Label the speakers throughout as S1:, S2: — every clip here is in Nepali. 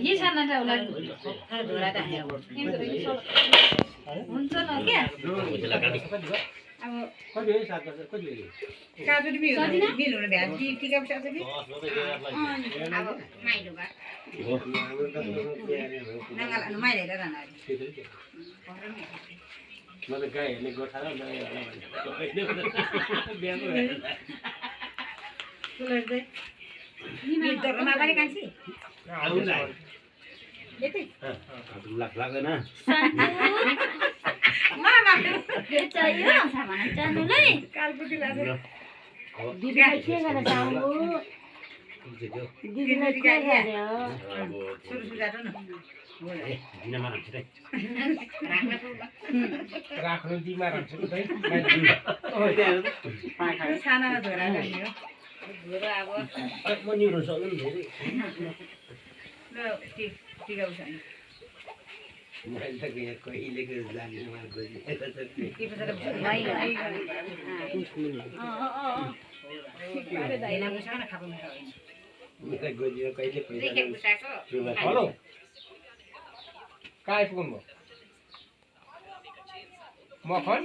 S1: ये छानाटा होला हुन्छ न क्या अब
S2: कति हो 7 वर्ष कति हो
S3: काजु मिल हुने भ्यान टिका पनि सक्छ कि अब माइलो भा नगाला माइलो हेरेर न
S2: म त गाई हेर्ने गोठा र गाई होला बिहाको
S3: सुलर्दै निमा पनि कान्छी
S2: आउला
S3: यतै
S2: लाग्दैन
S3: मामा
S1: के चाहियो सामान चानुलाई
S3: कालपुटी लाग्यो
S1: दिदीलाई के गर्न चाहनु दिदीलाई के गर्यो
S3: सुरु सुगाटो न
S2: राख्नु दिमा रहन्छ कि भाइ
S3: छानामा धोरा गर्ने हो धोरा अब
S2: म निहुरो सक्नु धेरै
S3: ल टिका उठाउनु
S2: मैले त कहिलेको जाने मार्ग मेरो गोजीमा कहिले पैसा हेलो कहाँ आइपुग्नु भयो मखन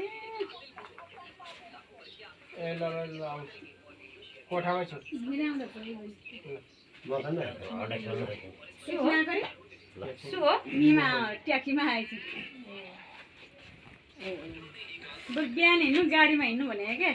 S2: ए ल आउँछु कोठामै छु मखन
S1: निमा ट्याक्सीमा आएछ बिहान हिँड्नु गाडीमा हिँड्नु भने क्या